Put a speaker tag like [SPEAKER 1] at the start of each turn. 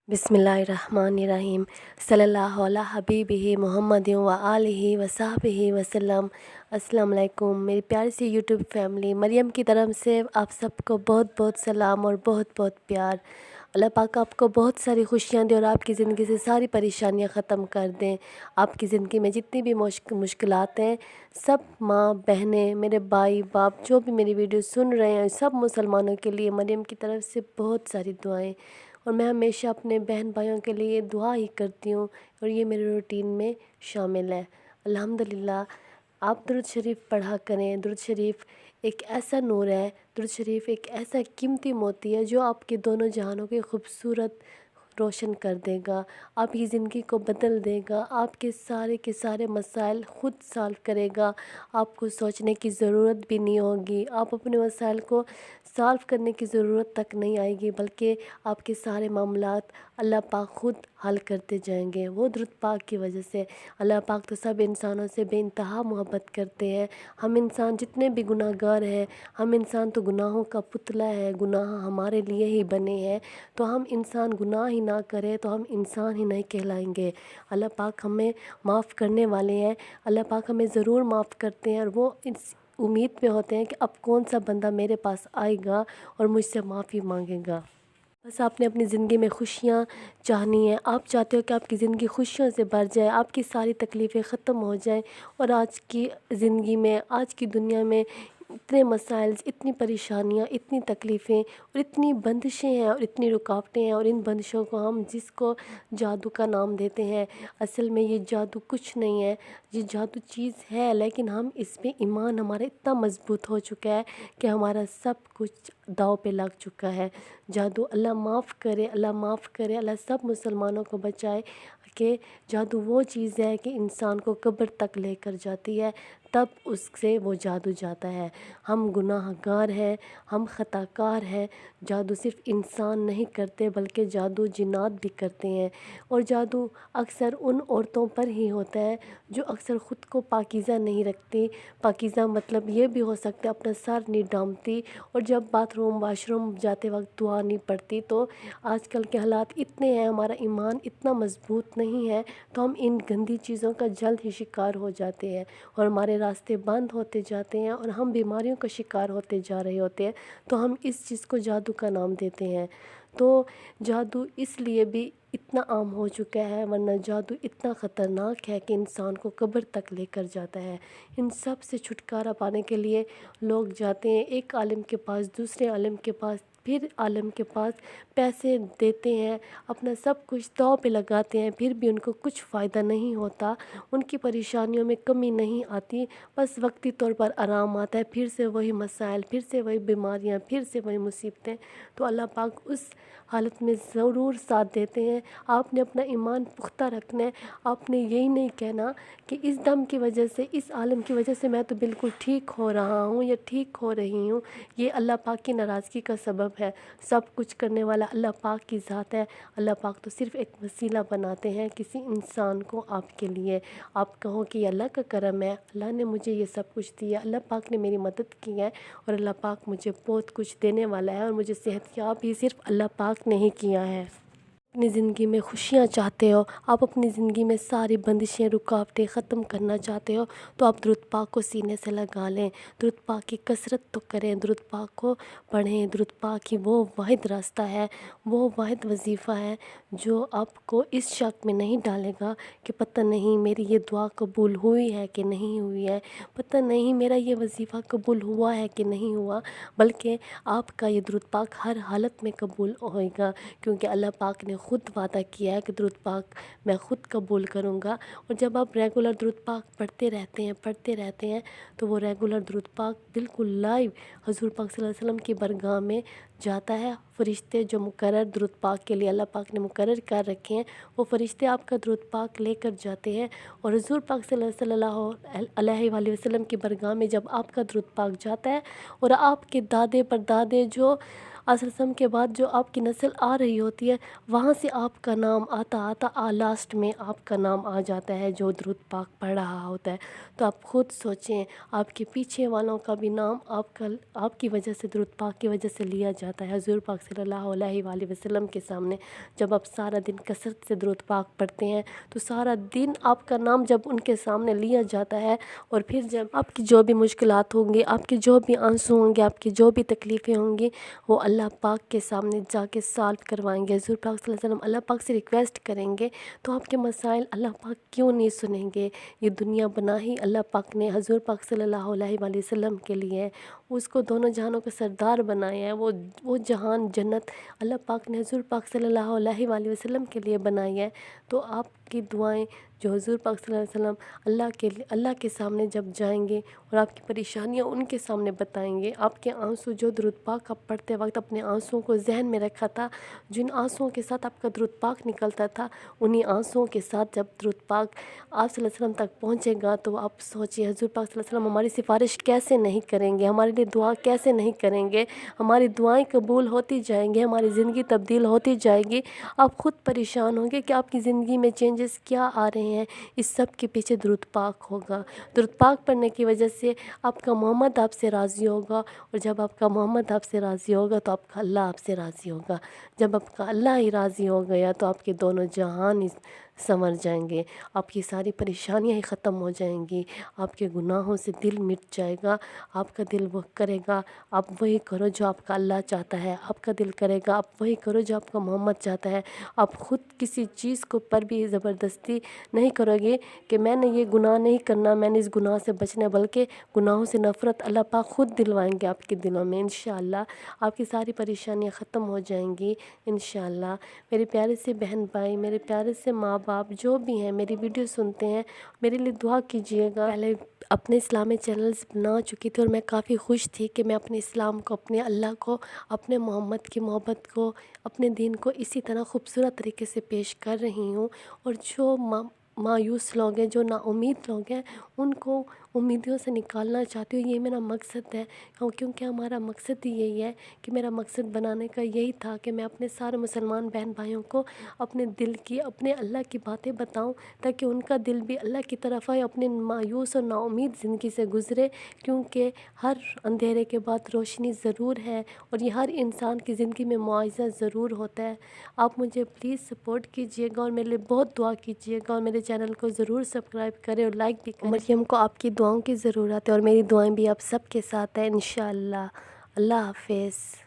[SPEAKER 1] बिस्मिल्लाहिर्रहमानिर्रहीम सल्लल्लाहु अला हबीबिही मुहम्मद व आलिहि व सहबिही वसल्लम। अस्सलाम वालेकुम मेरी प्यारी सी यूट्यूब फैमिली, मरियम की तरफ से आप सबको बहुत बहुत सलाम और बहुत बहुत प्यार। अल्लाह पाक आपको बहुत सारी खुशियाँ दे और आपकी ज़िंदगी से सारी परेशानियाँ ख़त्म कर दें। आपकी ज़िंदगी में जितनी भी मुश्किलात हैं, सब माँ बहनें, मेरे भाई बाप जो भी मेरी वीडियो सुन रहे हैं, सब मुसलमानों के लिए मरियम की तरफ से बहुत सारी दुआएं। और मैं हमेशा अपने बहन भाइयों के लिए दुआ ही करती हूँ और ये मेरे रूटीन में शामिल है। अल्हम्दुलिल्लाह। आप दुरूद शरीफ पढ़ा करें। दुरूद शरीफ एक ऐसा नूर है, दुरूद शरीफ एक ऐसा कीमती मोती है जो आपके दोनों जहानों की खूबसूरत रोशन कर देगा, आपकी ज़िंदगी को बदल देगा, आपके सारे के सारे मसाइल ख़ुद सॉल्व करेगा। आपको सोचने की ज़रूरत भी नहीं होगी, आप अपने मसाइल को सॉल्व करने की ज़रूरत तक नहीं आएगी, बल्कि आपके सारे मामलात अल्लाह पाक ख़ुद हल करते जाएंगे, वो दुरूद पाक की वजह से। अल्लाह पाक तो सब इंसानों से बेइंतहा मोहब्बत करते हैं। हम इंसान जितने भी गुनाहगार हैं, हम इंसान तो गुनाहों का पुतला है, गुनाह हमारे लिए ही बने हैं, तो हम इंसान गुनाह ही ना करें तो हम इंसान ही नहीं कहलाएंगे। अल्लाह पाक हमें माफ़ करने वाले हैं, अल्लाह पाक हमें ज़रूर माफ़ करते हैं और वो इस उम्मीद पे होते हैं कि अब कौन सा बंदा मेरे पास आएगा और मुझसे माफ़ी मांगेगा। बस आपने अपनी ज़िंदगी में खुशियाँ चाहनी है, आप चाहते हो कि आपकी ज़िंदगी खुशियों से भर जाए, आपकी सारी तकलीफ़ें ख़त्म हो जाएं। और आज की ज़िंदगी में, आज की दुनिया में इतने मसाइल, इतनी परेशानियाँ, इतनी तकलीफ़ें और इतनी बंदिशें हैं और इतनी रुकावटें हैं, और इन बंदिशों को हम जिसको जादू का नाम देते हैं, असल में ये जादू कुछ नहीं है। ये जादू चीज़ है, लेकिन हम इस पे ईमान हमारा इतना मज़बूत हो चुका है कि हमारा सब कुछ दांव पे लग चुका है। जादू अल्लाह माफ़ करे, अल्लाह माफ़ करे, अल्लाह सब मुसलमानों को बचाए कि जादू वो चीज़ है कि इंसान को कब्र तक लेकर जाती है, तब उससे वो जादू जाता है। हम गुनाहगार हैं, हम ख़ताकार हैं। जादू सिर्फ़ इंसान नहीं करते, बल्कि जादू जिन्नात भी करते हैं। और जादू अक्सर उन औरतों पर ही होता है जो अक्सर ख़ुद को पाकीज़ा नहीं रखती। पाकीज़ा मतलब ये भी हो सकता है अपना सर नहीं डामती, और जब बाथरूम वाशरूम जाते वक्त दुआ नहीं पड़ती। तो आजकल के हालात इतने हैं, हमारा ईमान इतना मज़बूत नहीं है, तो हम इन गंदी चीज़ों का जल्द ही शिकार हो जाते हैं और हमारे रास्ते बंद होते जाते हैं और हम बीमारियों का शिकार होते जा रहे होते हैं। तो हम इस चीज़ को जादू का नाम देते हैं। तो जादू इसलिए भी इतना आम हो चुका है, वरना जादू इतना ख़तरनाक है कि इंसान को कब्र तक लेकर जाता है। इन सब से छुटकारा पाने के लिए लोग जाते हैं एक आलिम के पास, दूसरे आलिम के पास, फिर आलिम के पास, पैसे देते हैं, अपना सब कुछ दांव पे लगाते हैं, फिर भी उनको कुछ फ़ायदा नहीं होता, उनकी परेशानियों में कमी नहीं आती, बस वक्ती तौर पर आराम आता है, फिर से वही मसाइल, फिर से वही बीमारियां, फिर से वही मुसीबतें। तो अल्लाह पाक उस हालत में ज़रूर साथ देते हैं। आपने अपना ईमान पुख्ता रखना है, आपने यही नहीं कहना कि इस दम की वजह से, इस आलम की वजह से मैं तो बिल्कुल ठीक हो रहा हूँ या ठीक हो रही हूँ। ये अल्लाह पाक की नाराज़गी का सबब है। सब कुछ करने वाला अल्लाह पाक की ज़ात है। अल्लाह पाक तो सिर्फ़ एक वसीला बनाते हैं किसी इंसान को आपके लिए। आप कहो कि अल्लाह का करम है, अल्लाह ने मुझे ये सब कुछ दिया, अल्लाह पाक ने मेरी मदद की है और अल्लाह पाक मुझे बहुत कुछ देने वाला है, और मुझे सेहतयाब भी सिर्फ़ अल्लाह पाक ने ही किया है। अपनी ज़िंदगी में खुशियाँ चाहते हो, आप अपनी ज़िंदगी में सारी बंदिशें रुकावटें ख़त्म करना चाहते हो, तो आप दुरूद पाक को सीने से लगा लें। दुरूद पाक की कसरत तो करें, दुरूद पाक को पढ़ें। दुरूद पाक ही वो वाहिद रास्ता है, वो वाहिद वजीफ़ा है जो आपको इस शक में नहीं डालेगा कि पता नहीं मेरी ये दुआ कबूल हुई है कि नहीं हुई है, पता नहीं मेरा ये वजीफ़ा कबूल हुआ है कि नहीं हुआ, बल्कि आपका ये दुरूद पाक हर हालत में कबूल होएगा, क्योंकि अल्लाह पाक ने ख़ुद वादा किया है कि दुरूद पाक मैं ख़ुद कबूल करूँगा। और जब आप रेगुलर दुरूद पाक पढ़ते रहते हैं तो वो रेगुलर दुरूद पाक बिल्कुल लाइव हुज़ूर पाक सल्लल्लाहु अलैहि वसल्लम की बारगाह में जाता है। फ़रिश्ते जो मुकर्रर दुरूद पाक के लिए अल्लाह पाक ने मुकर्रर कर रखे हैं, वो फ़रिश्ते आपका दुरूद पाक लेकर जाते हैं, और हुज़ूर पाक सल्लल्लाहु अलैहि वसल्लम की बारगाह में जब आपका दुरूद पाक जाता है, और आपके दादे परदादे जो وسلم کے بعد جو آپ کی نسل آ رہی ہوتی ہے وہاں سے آپ کا نام آتا لاسٹ میں آپ کا نام آ جاتا ہے جو درود پاک پڑھ رہا ہوتا ہے۔ تو آپ خود سوچیں آپ کے پیچھے والوں کا بھی نام آپ کی وجہ سے، درود پاک کی وجہ سے لیا جاتا ہے۔ حضور پاک صلی اللہ علیہ وآلہ وسلم کے سامنے جب آپ سارا دن کثرت سے درود پاک پڑھتے ہیں تو سارا دن آپ کا نام جب ان کے سامنے لیا جاتا ہے، اور پھر جب آپ کی جو بھی مشکلات ہوں گی، آپ کے جو بھی آنسو ہوں گے، آپ کی جو بھی تکلیفیں ہوں گی، وہ اللہ پاک کے سامنے جا کے سالو کروائیں گے۔ حضور پاک صلی اللہ علیہ وسلم اللہ پاک سے ریکویسٹ کریں گے تو آپ کے مسائل اللہ پاک کیوں نہیں سنیں گے؟ یہ دنیا بنا ہی اللہ پاک نے حضور پاک صلی اللہ علیہ وآلہ وسلم کے لیے ہے، اس کو دونوں جہانوں کا سردار بنایا ہے۔ وہ جہان جنت اللہ پاک نے حضور پاک صلی اللہ علیہ وآلہ وسلم کے لیے بنائی ہے۔ تو آپ کی دعائیں جو حضور پاک صلی اللہ علیہ وسلم اللہ کے سامنے جب جائیں گے اور آپ کی پریشانیاں ان کے سامنے بتائیں گے، آپ کے آنسو جو درود پاک آپ پڑھتے وقت اپنے آنسوؤں کو ذہن میں رکھا تھا، جن آنسوؤں کے ساتھ آپ کا درود پاک نکلتا تھا، انہی آنسوؤں کے ساتھ جب درود پاک آپ صلی اللہ علیہ وسلم تک پہنچے گا تو آپ سوچیں حضور پاک صلی اللہ علیہ وسلم ہماری سفارش کیسے نہیں کریں گے، ہمارے لیے دعا کیسے نہیں کریں گے، ہماری دعائیں قبول ہوتی جائیں گی، ہماری زندگی تبدیل ہوتی جائے گی۔ آپ خود پریشان ہوں گے کہ آپ کی زندگی میں چینجز کیا آ رہے ہیں، اس سب کے پیچھے درود پاک ہوگا۔ درود پاک پڑھنے کی وجہ سے آپ کا محمد آپ سے راضی ہوگا، اور جب آپ کا محمد آپ سے راضی ہوگا تو آپ کا اللہ آپ سے راضی ہوگا۔ جب آپ کا اللہ ہی راضی ہو گیا تو آپ کے دونوں جہان ہی سنور جائیں گے، آپ کی ساری پریشانیاں ہی ختم ہو جائیں گی، آپ کے گناہوں سے دل مٹ جائے گا، آپ کا دل وہ کرے گا آپ وہی کرو جو آپ کا اللہ چاہتا ہے، آپ کا دل کرے گا آپ وہی کرو جو آپ کا محمد چاہتا ہے۔ آپ خود کسی چیز کو پر بھی زبردستی نہیں کرو گے کہ میں نے یہ گناہ نہیں کرنا، میں نے اس گناہ سے بچنا، بلکہ گناہوں سے نفرت اللہ پاک خود دلوائیں گے آپ کے دلوں میں۔ انشاءاللہ آپ کی ساری پریشانیاں ختم ہو جائیں گی انشاءاللہ۔ میرے پیارے سے بہن بھائی، میرے پیارے سے ماں باپ جو بھی ہیں میری ویڈیو سنتے ہیں، میرے لیے دعا کیجیے گا۔ پہلے اپنے اسلامی چینلز بنا چکی تھی اور میں کافی خوش تھی کہ میں اپنے اسلام کو، اپنے اللہ کو، اپنے محمد کی محبت کو، اپنے دین کو اسی طرح خوبصورت طریقے سے پیش کر رہی ہوں، اور جو مایوس لوگ ہیں، جو نا امید لوگ ہیں، ان کو امیدوں سے نکالنا چاہتی ہوں۔ یہ میرا مقصد ہے، کیونکہ ہمارا مقصد ہی یہی ہے کہ میرا مقصد بنانے کا یہی تھا کہ میں اپنے سارے مسلمان بہن بھائیوں کو اپنے دل کی، اپنے اللہ کی باتیں بتاؤں تاکہ ان کا دل بھی اللہ کی طرف آئے، اپنے مایوس اور نا امید زندگی سے گزرے، کیونکہ ہر اندھیرے کے بعد روشنی ضرور ہے، اور یہ ہر انسان کی زندگی میں معاوضہ ضرور ہوتا ہے۔ آپ مجھے پلیز سپورٹ کیجیے گا اور میرے لیے بہت دعا کیجیے گا، اور میرے چینل کو ضرور سبسکرائب کریں اور لائک بھی کریں۔ مریم کو آپ کی دعاؤں کی ضرورت ہے اور میری دعائیں بھی آپ سب کے ساتھ ہیں انشاءاللہ۔ اللہ حافظ۔